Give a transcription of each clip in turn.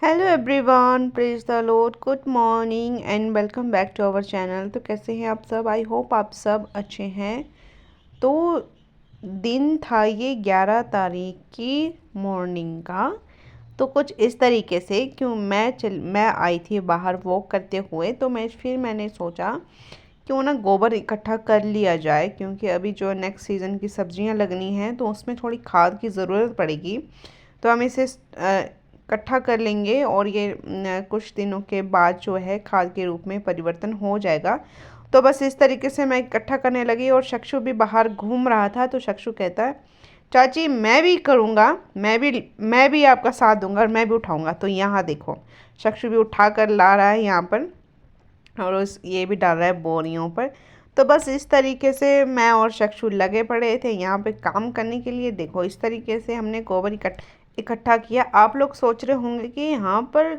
Hello everyone, praise the lord, good morning and welcome back to our channel. तो कैसे हैं आप सब? आई होप आप सब अच्छे हैं। तो दिन था ये 11 तारीख की मॉर्निंग का। तो कुछ इस तरीके से क्यों मैं आई थी बाहर वॉक करते हुए, तो मैंने सोचा क्यों ना गोबर इकट्ठा कर लिया जाए, क्योंकि अभी जो नेक्स्ट सीज़न की सब्जियां लगनी हैं तो उसमें थोड़ी खाद की ज़रूरत पड़ेगी। तो हम इसे इकट्ठा कर लेंगे और ये कुछ दिनों के बाद जो है खाद के रूप में परिवर्तन हो जाएगा। तो बस इस तरीके से मैं इकट्ठा करने लगी और शक्षु भी बाहर घूम रहा था। तो शक्षु कहता है, चाची मैं भी करूँगा, मैं भी आपका साथ दूंगा और मैं भी उठाऊंगा। तो यहाँ देखो, शक्षु भी उठा कर ला रहा है यहाँ पर और उस ये भी डाल रहा है बोरियों पर। तो बस इस तरीके से मैं और शक्षु लगे पड़े थे यहाँ पे काम करने के लिए। देखो इस तरीके से हमने गोबर इकट्ठा किया। आप लोग सोच रहे होंगे कि यहाँ पर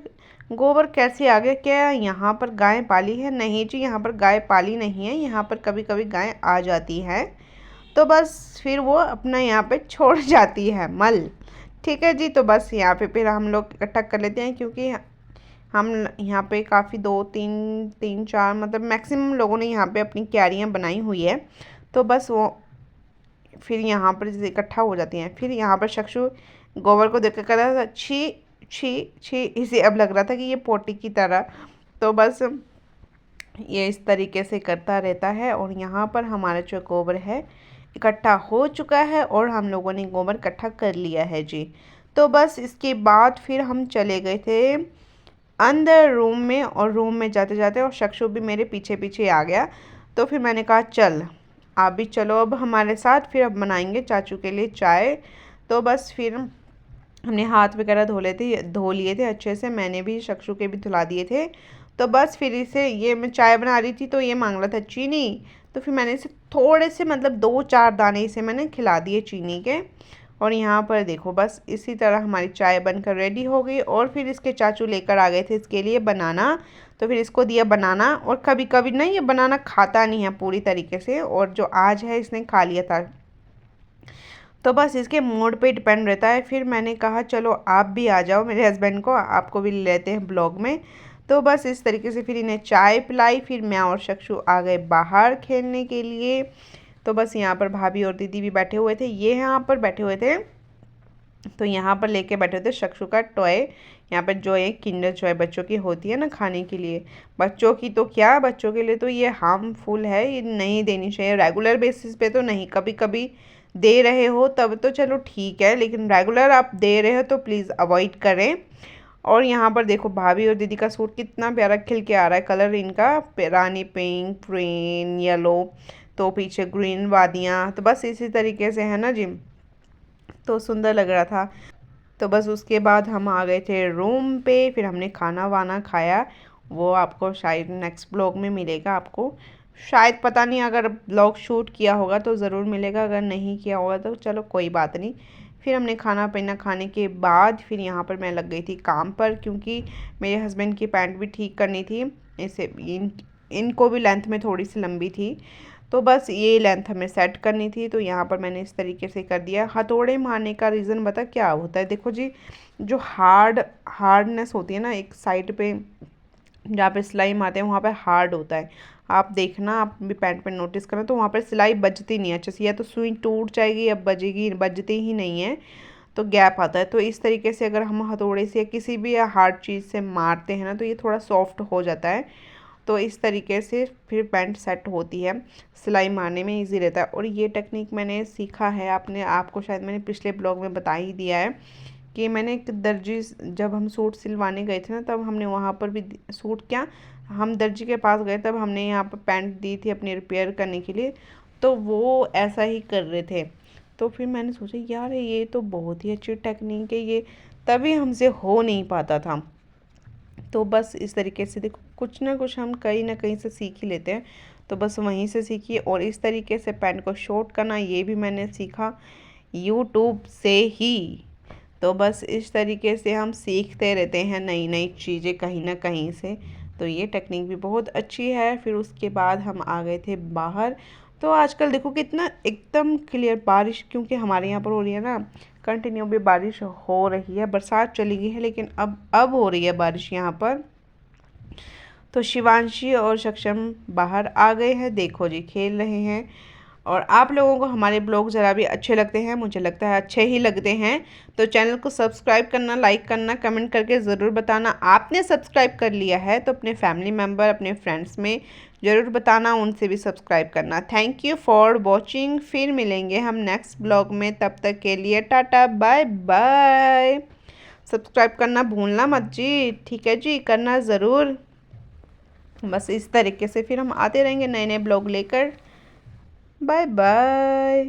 गोबर कैसे आ गया, क्या यहाँ पर गाय पाली है? नहीं जी, यहाँ पर गाय पाली नहीं है, यहाँ पर कभी कभी गाय आ जाती है तो बस फिर वो अपना यहाँ पे छोड़ जाती है मल। ठीक है जी। तो बस यहाँ पे फिर हम लोग इकट्ठा कर लेते हैं, क्योंकि हम यहाँ पे काफ़ी दो तीन तीन चार मतलब मैक्सिमम लोगों ने यहाँ पे अपनी क्यारियाँ बनाई हुई है। तो बस वो फिर यहाँ पर इकट्ठा हो जाती हैं। फिर यहाँ पर शक्षु गोबर को देख कर कह रहा था, छी छी छी। इसे अब लग रहा था कि ये पोटी की तरह। तो बस ये इस तरीके से करता रहता है और यहाँ पर हमारा जो गोबर है इकट्ठा हो चुका है और हम लोगों ने गोबर इकट्ठा कर लिया है जी। तो बस इसके बाद फिर हम चले गए थे अंदर रूम में, और रूम में जाते जाते और शक्षु भी मेरे पीछे पीछे आ गया। तो फिर मैंने कहा चल आप भी चलो अब हमारे साथ, फिर अब बनाएंगे चाचू के लिए चाय। तो बस फिर हमने हाथ वगैरह धो लिए थे अच्छे से, मैंने भी शक्षु के भी धुला दिए थे। तो बस फिर इसे ये मैं चाय बना रही थी तो ये मांग रहा था चीनी। तो फिर मैंने इसे थोड़े से मतलब 2-4 दाने इसे मैंने खिला दिए चीनी के। और यहाँ पर देखो बस इसी तरह हमारी चाय बनकर रेडी हो गई। और फिर इसके चाचू लेकर आ गए थे इसके लिए बनाना। तो फिर इसको दिया बनाना, और कभी कभी ना ये बनाना खाता नहीं है पूरी तरीके से, और जो आज है इसने खा लिया था। तो बस इसके मूड पे डिपेंड रहता है। फिर मैंने कहा चलो आप भी आ जाओ, मेरे हस्बैंड को आपको भी ले लेते हैं ब्लॉग में। तो बस इस तरीके से फिर इन्हें चाय पिलाई। फिर मैं और शक्षु आ गए बाहर खेलने के लिए। तो बस यहाँ पर भाभी और दीदी भी बैठे हुए थे, ये यहाँ पर बैठे हुए थे। तो यहाँ पर लेके बैठे थे शक्षु का टॉय। यहाँ पर जो एक किंडर जॉय बच्चों की होती है ना खाने के लिए, बच्चों की तो क्या, बच्चों के लिए तो ये हार्मफुल है, ये नहीं देनी चाहिए रेगुलर बेसिस पे। तो नहीं, कभी कभी दे रहे हो तब तो चलो ठीक है, लेकिन रेगुलर आप दे रहे हो तो प्लीज़ अवॉइड करें। और यहाँ पर देखो भाभी और दीदी का सूट कितना प्यारा खिल के आ रहा है, कलर इनका रानी पिंक, ग्रीन, येलो, तो पीछे ग्रीन वादियाँ, तो बस इसी तरीके से है ना जी। तो सुंदर लग रहा था। तो बस उसके बाद हम आ गए थे रूम पे, फिर हमने खाना वाना खाया। वो आपको शायद नेक्स्ट ब्लॉग में मिलेगा, आपको शायद पता नहीं, अगर ब्लॉग शूट किया होगा तो ज़रूर मिलेगा, अगर नहीं किया होगा तो चलो कोई बात नहीं। फिर हमने खाना पीना खाने के बाद फिर यहाँ पर मैं लग गई थी काम पर, क्योंकि मेरे हस्बैंड की पैंट भी ठीक करनी थी। इसे इनको भी लेंथ में थोड़ी सी लंबी थी, तो बस ये लेंथ हमें सेट करनी थी। तो यहाँ पर मैंने इस तरीके से कर दिया। हथौड़े मारने का रीज़न बता क्या होता है? देखो जी, जो हार्डनेस होती है ना एक साइड पे, जहाँ पे सिलाई मारते हैं वहाँ पे हार्ड होता है। आप देखना, आप भी पैंट पे नोटिस करना, तो वहाँ पर सिलाई बजती नहीं है अच्छे से, या तो सुई टूट जाएगी या बजेगी, बजती ही नहीं है, तो गैप आता है। तो इस तरीके से अगर हम हथौड़े से या किसी भी हार्ड चीज़ से मारते हैं ना तो ये थोड़ा सॉफ्ट हो जाता है। तो इस तरीके से फिर पैंट सेट होती है, सिलाई मारने में इजी रहता है। और ये टेक्निक मैंने सीखा है, आपको शायद मैंने पिछले ब्लॉग में बता ही दिया है कि मैंने एक दर्जी, जब हम सूट सिलवाने गए थे ना तब हमने वहाँ पर भी सूट क्या, हम दर्जी के पास गए तब हमने यहाँ पर पैंट दी थी अपनी रिपेयर करने के लिए, तो वो ऐसा ही कर रहे थे। तो फिर मैंने सोचा यार ये तो बहुत ही अच्छी टेक्निक है, ये तभी हमसे हो नहीं पाता था। तो बस इस तरीके से देखो, कुछ ना कुछ हम कहीं ना कहीं से सीख ही लेते हैं। तो बस वहीं से सीखी, और इस तरीके से पैंट को शॉर्ट करना ये भी मैंने सीखा यूट्यूब से ही। तो बस इस तरीके से हम सीखते रहते हैं नई नई चीज़ें कहीं ना कहीं से। तो ये टेक्निक भी बहुत अच्छी है। फिर उसके बाद हम आ गए थे बाहर। तो आजकल देखो कितना एकदम क्लियर बारिश, क्योंकि हमारे यहाँ पर हो रही है ना, कंटिन्यू भी बारिश हो रही है। बरसात चली गई है लेकिन अब हो रही है बारिश यहाँ पर। तो शिवांशी और सक्षम बाहर आ गए हैं, देखो जी खेल रहे हैं। और आप लोगों को हमारे ब्लॉग ज़रा भी अच्छे लगते हैं, मुझे लगता है अच्छे ही लगते हैं। तो चैनल को सब्सक्राइब करना, लाइक करना, कमेंट करके ज़रूर बताना। आपने सब्सक्राइब कर लिया है तो अपने फैमिली मेम्बर, अपने फ्रेंड्स में ज़रूर बताना, उनसे भी सब्सक्राइब करना। Thank you for watching. फिर मिलेंगे हम नेक्स्ट ब्लॉग में, तब तक के लिए टाटा बाय बाय। सब्सक्राइब करना भूलना मत जी, ठीक है जी, करना ज़रूर। बस इस तरीके से फिर हम आते रहेंगे नए नए ब्लॉग लेकर। Bye bye.